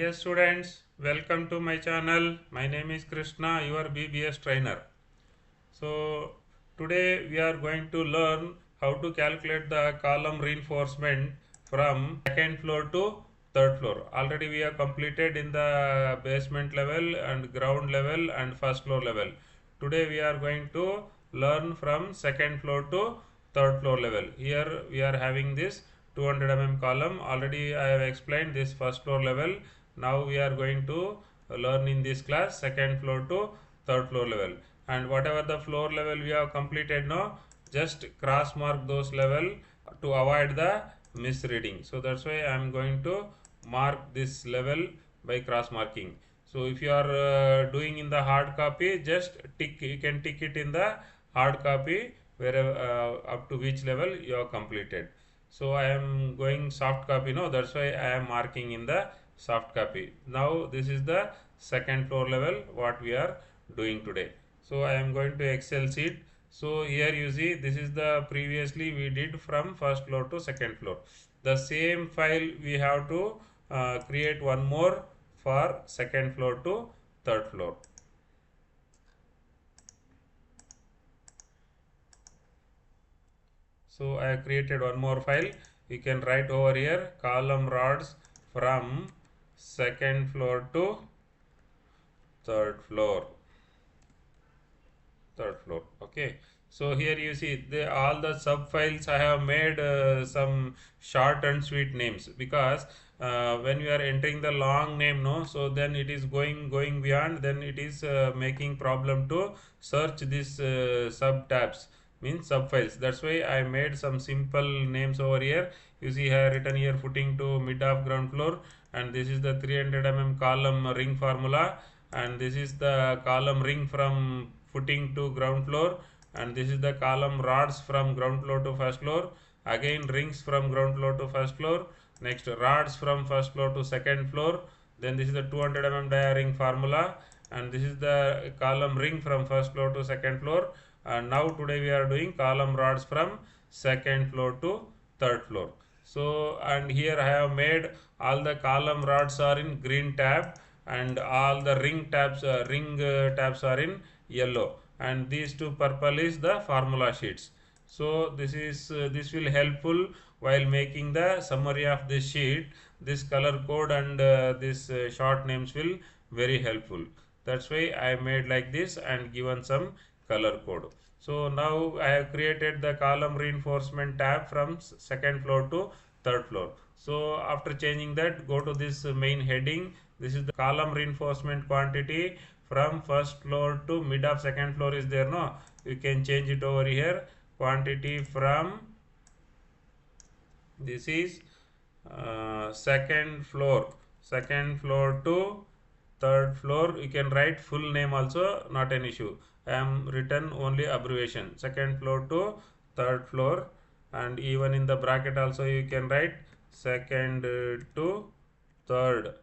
Dear students, welcome to my channel. My name is Krishna, your BBS trainer. So today we are going to learn how to calculate the column reinforcement from second floor to third floor. Already we have completed in the basement level and ground level and first floor level. Today we are going to learn from second floor to third floor level. Here we are having this 200 column. Already I have explained this first floor level. Now we are going to learn in this class second floor to third floor level, and whatever the floor level we have completed now, just cross mark those level to avoid the misreading. So that's why I am going to mark this level by cross marking. So if you are doing in the hard copy, just tick, you can tick it in the hard copy wherever up to which level you have completed. So I am going soft copy now, that's why I am marking in the soft copy. Now this is the second floor level what we are doing today. So I am going to Excel sheet. So here you see this is the previously we did from first floor to second floor. The same file we have to create one more for second floor to third floor. So I have created one more file. You can write over here column rods from second floor to third floor. Okay. So here you see all the sub files I have made some short and sweet names, because when you are entering the long name, no, so then it is going beyond, then it is making problem to search this sub tabs, means sub files. That's why I made some simple names over here. You see I have written here footing to mid of ground floor, and this is the 300 column ring formula, and this is the column ring from footing to ground floor, and this is the column rods from ground floor to first floor, again rings from ground floor to first floor, next rods from first floor to second floor, then this is the 200 dia ring formula, and this is the column ring from first floor to second floor. And now today we are doing column rods from second floor to third floor. So and here I have made all the column rods are in green tab, and all the ring tabs tabs are in yellow, and these two purple is the formula sheets. So this will helpful while making the summary of this sheet. This color code and this short names will very helpful. That's why I made like this and given some color code. So now I have created the column reinforcement tab from second floor to third floor. So after changing that, go to this main heading. This is the column reinforcement quantity from first floor to mid of second floor is there, no, you can change it over here. Quantity from, this is second floor to third floor. You can write full name also, not an issue. I am written only abbreviation, second floor to third floor, and even in the bracket also you can write second to third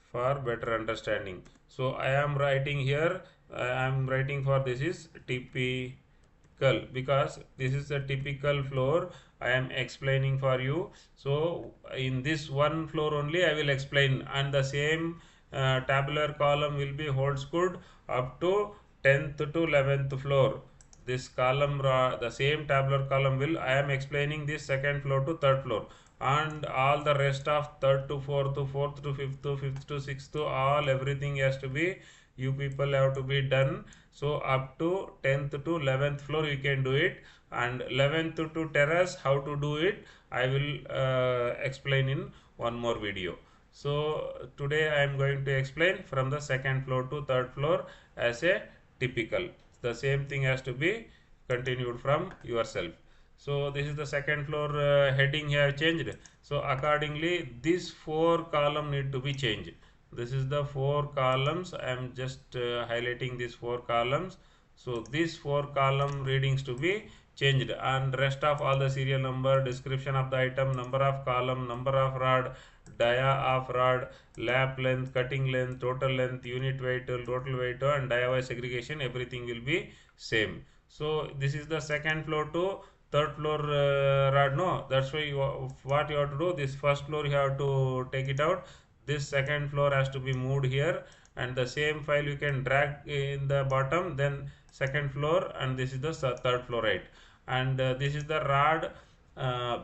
for better understanding. So I am writing here, I am writing for this is typical, because this is a typical floor I am explaining for you. So in this one floor only I will explain, and the same tabular column will be holds good up to 10th to 11th floor. This column, the same tabular column will, I am explaining this second floor to third floor, and all the rest of third to fourth to fourth to fifth to fifth to sixth to all everything has to be, you people have to be done. So up to 10th to 11th floor you can do it, and 11th to terrace how to do it I will explain in one more video. So today I am going to explain from the second floor to third floor as a typical. The same thing has to be continued from yourself. So this is the second floor heading here changed. So accordingly this 4 column need to be changed. This is the 4 columns. I am just highlighting these 4 columns. So these 4 column readings to be changed, and rest of all the serial number, description of the item, number of column, number of rod, dia of rod, lap length, cutting length, total length, unit weight, total weight, and dia wise segregation, everything will be same. So this is the second floor to third floor rod, no, that's why what you have to do, this first floor you have to take it out, this second floor has to be moved here, and the same file you can drag in the bottom, then second floor, and this is the third floor height. And this is the rod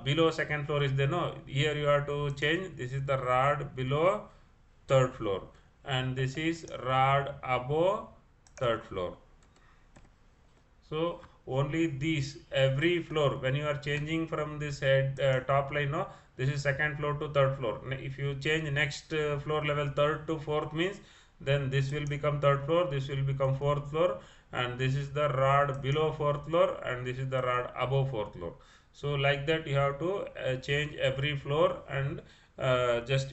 below second floor is there, no, here you have to change, this is the rod below third floor, and this is rod above third floor. So only these, every floor when you are changing from this head top line, no, this is second floor to third floor. If you change next floor level third to fourth means, then this will become third floor, this will become fourth floor, and this is the rod below fourth floor, and this is the rod above fourth floor. So like that you have to change every floor, and just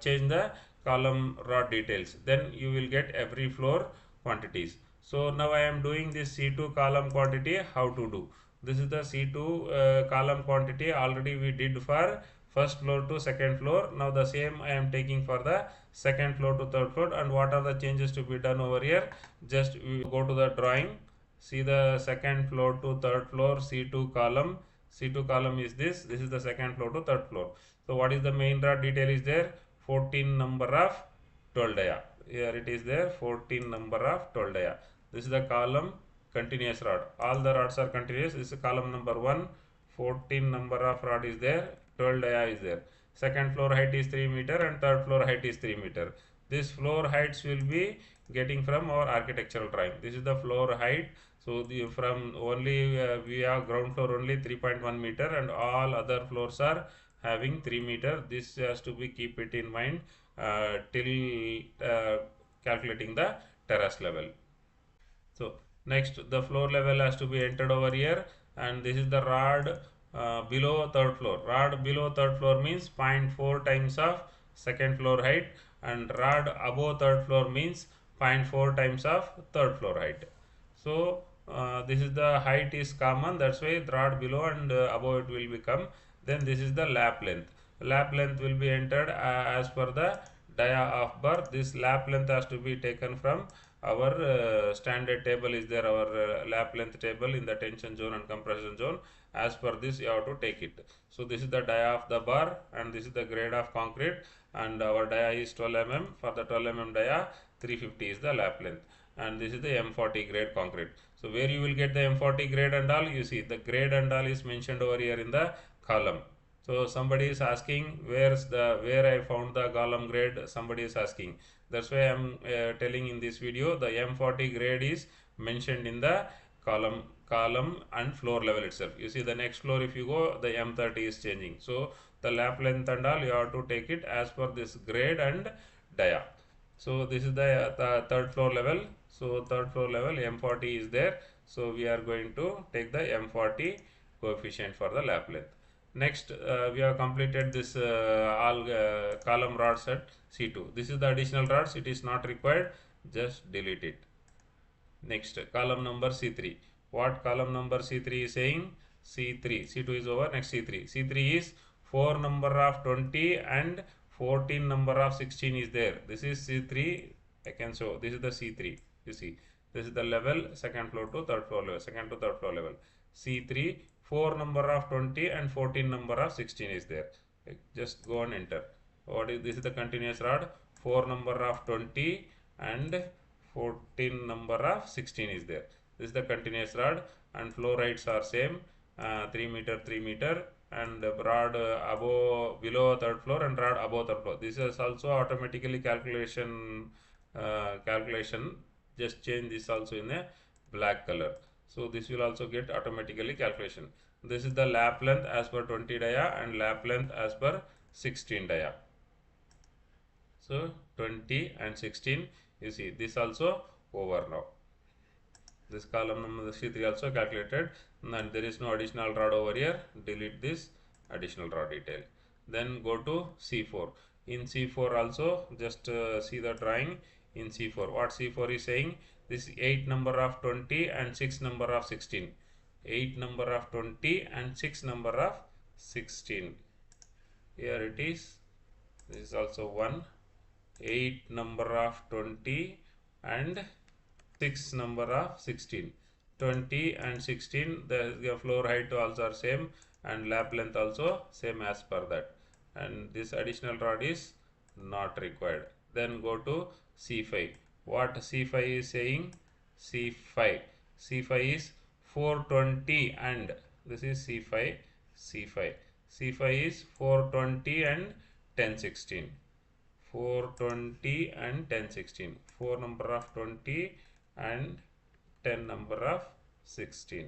change the column rod details, then you will get every floor quantities. So now I am doing this C2 column quantity. How to do? This is the C2 column quantity already we did for first floor to second floor. Now the same I am taking for the second floor to third floor. And what are the changes to be done over here? Just we go to the drawing, see the second floor to third floor C2 column. C2 column is this is the second floor to third floor. So what is the main rod detail is there? 14 number of 12 dia. Here it is there, 14 number of 12 dia. This is the column continuous rod. All the rods are continuous. This is column number 1. 14 number of rod is there. 12 dia is there. Second floor height is 3 meter and third floor height is 3 meter. This floor heights will be getting from our architectural drawing. This is the floor height. So from only we have ground floor only 3.1 meter, and all other floors are having 3 meter. This has to be keep it in mind till calculating the terrace level. So next the floor level has to be entered over here, and this is the rod below third floor. Rod below third floor means 0.4 times of second floor height, and rod above third floor means 0.4 times of third floor height. So this is the height is common, that's why the rod below and above it will become. Then this is the lap length. Lap length will be entered as per the dia of berth. This lap length has to be taken from our standard table is there, our lap length table in the tension zone and compression zone. As per this you have to take it. So this is the dia of the bar, and this is the grade of concrete, and our dia is 12 mm. For the 12 mm dia, 350 is the lap length, and this is the M40 grade concrete. So where you will get the M40 grade and all, you see the grade and all is mentioned over here in the column. So somebody is asking where I found the column grade, somebody is asking. That's why I am telling in this video the M40 grade is mentioned in the column and floor level itself. You see the next floor if you go, the M30 is changing. So the lap length and all you have to take it as per this grade and dia. So this is the third floor level. So third floor level M40 is there. So we are going to take the M40 coefficient for the lap length. Next we have completed this all column rod set C2. This is the additional rods, it is not required, just delete it. Next column number C3. What column number C3 is saying? C3, C2 is over, next C3. C3 is 4 number of 20 and 14 number of 16 is there. This is C3, I can show. This is the C3. You see, this is the level, second floor to third floor level, second to third floor level. C3, 4 number of 20 and 14 number of 16 is there. Just go and enter. What is this? Is the continuous rod. 4 number of 20 and 14 number of 16 is there. This is the continuous rod, and floor heights are same, 3 meter 3 meter, and rod below third floor and rod above third floor. This is also automatically calculation. Just change this also in a black color. So this will also get automatically calculation. This is the lap length as per 20 dia and lap length as per 16 dia. So 20 and 16, you see this also over now. This column number C3 also calculated, and there is no additional rod over here. Delete this additional rod detail. Then go to C4. In C4 also just see the drawing in C4. What C4 is saying? This is 8 number of 20 and 6 number of 16. 8 number of 20 and 6 number of 16. Here it is. This is also 1. 8 number of 20 and 6 number of 16. 20 and 16, the floor height also are same, and lap length also same as per that. And this additional rod is not required. Then go to C5. What C5 is saying? C5. C5 is 420 and this is C5. C5. C5 is 420 and 1016. 420 and 1016. 4 number of 20 and 10 number of 16.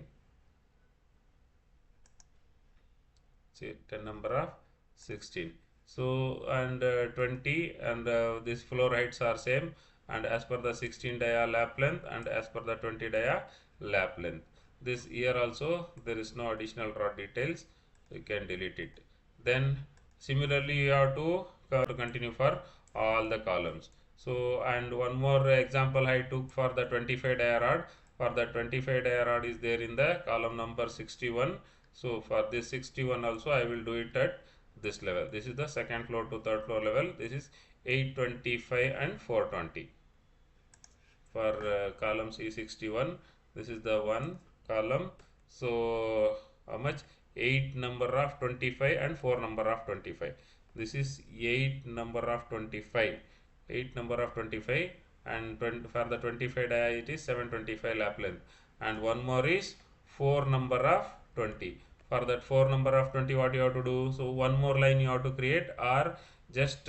See, 10 number of 16. So and 20 and these floor heights are same, and as per the 16 dia lap length and as per the 20 dia lap length. This here also there is no additional rod details, you can delete it. Then similarly you have to continue for all the columns. So and one more example I took for the 25 dia rod. For the 25 dia rod is there in the column number 61. So for this 61 also I will do it at this level. This is the second floor to third floor level. This is 825 and 420. For column C61, this is the one column. So how much? 8 number of 25 and 4 number of 25. This is 8 number of 25. 8 number of 25 and 20, for the 25 dia it is 725 lap length, and one more is 4 number of 20. For that 4 number of 20, what you have to do? So one more line you have to create, or just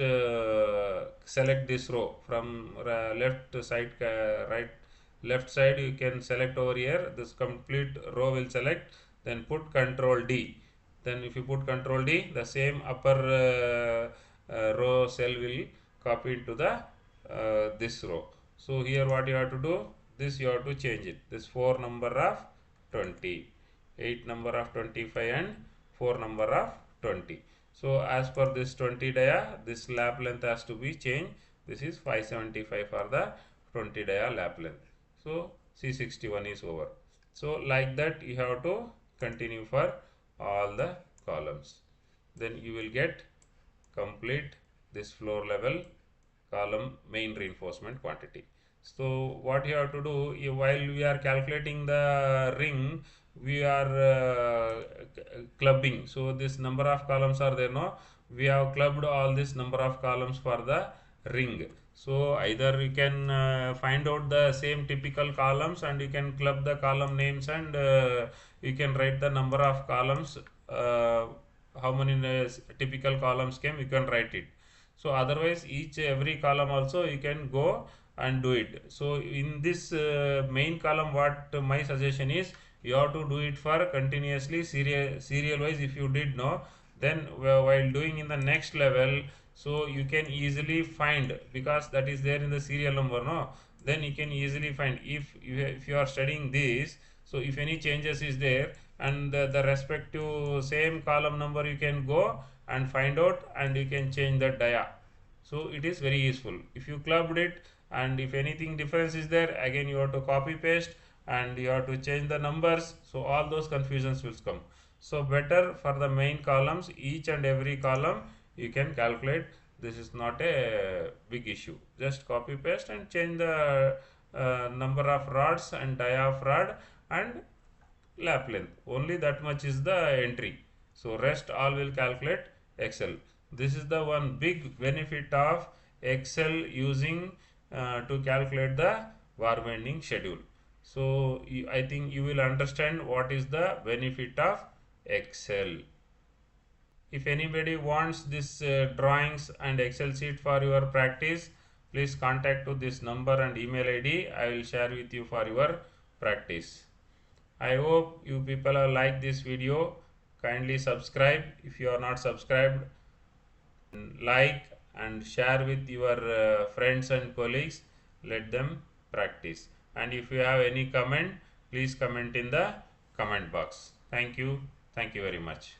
select this row from left side, right left side you can select over here. This complete row will select, then put Control D. Then if you put Control D, the same upper row cell will copy into the this row. So here what you have to do? This you have to change it. This 4 number of 20. 8 number of 25 and 4 number of 20. So as per this 20 dia, this lap length has to be changed. This is 575 for the 20 dia lap length. So C61 is over. So like that you have to continue for all the columns. Then you will get complete this floor level column main reinforcement quantity. So what you have to do, while we are calculating the ring, we are clubbing. So this number of columns are there, no? We have clubbed all this number of columns for the ring. So either you can find out the same typical columns and you can club the column names, and you can write the number of columns, how many typical columns came, you can write it. So otherwise every column also you can go and do it. So in this main column, what my suggestion is, you have to do it for continuously serial wise. If you did know, then while doing in the next level, so you can easily find, because that is there in the serial number, no, then you can easily find if you are studying this. So if any changes is there, and the respective same column number you can go and find out, and you can change the dia. So it is very useful. If you clubbed it, and if anything difference is there, again you have to copy paste and you have to change the numbers. So all those confusions will come. So better for the main columns, each and every column you can calculate. This is not a big issue. Just copy paste and change the number of rods and dia of rod and lap length. Only that much is the entry. So rest all will calculate Excel. This is the one big benefit of Excel using to calculate the bar bending schedule. So I think you will understand what is the benefit of Excel. If anybody wants this drawings and Excel sheet for your practice, please contact to this number and email ID. I will share with you for your practice. I hope you people have liked this video. Kindly subscribe if you are not subscribed. Like and share with your friends and colleagues. Let them practice. And if you have any comment, please comment in the comment box. Thank you. Thank you very much.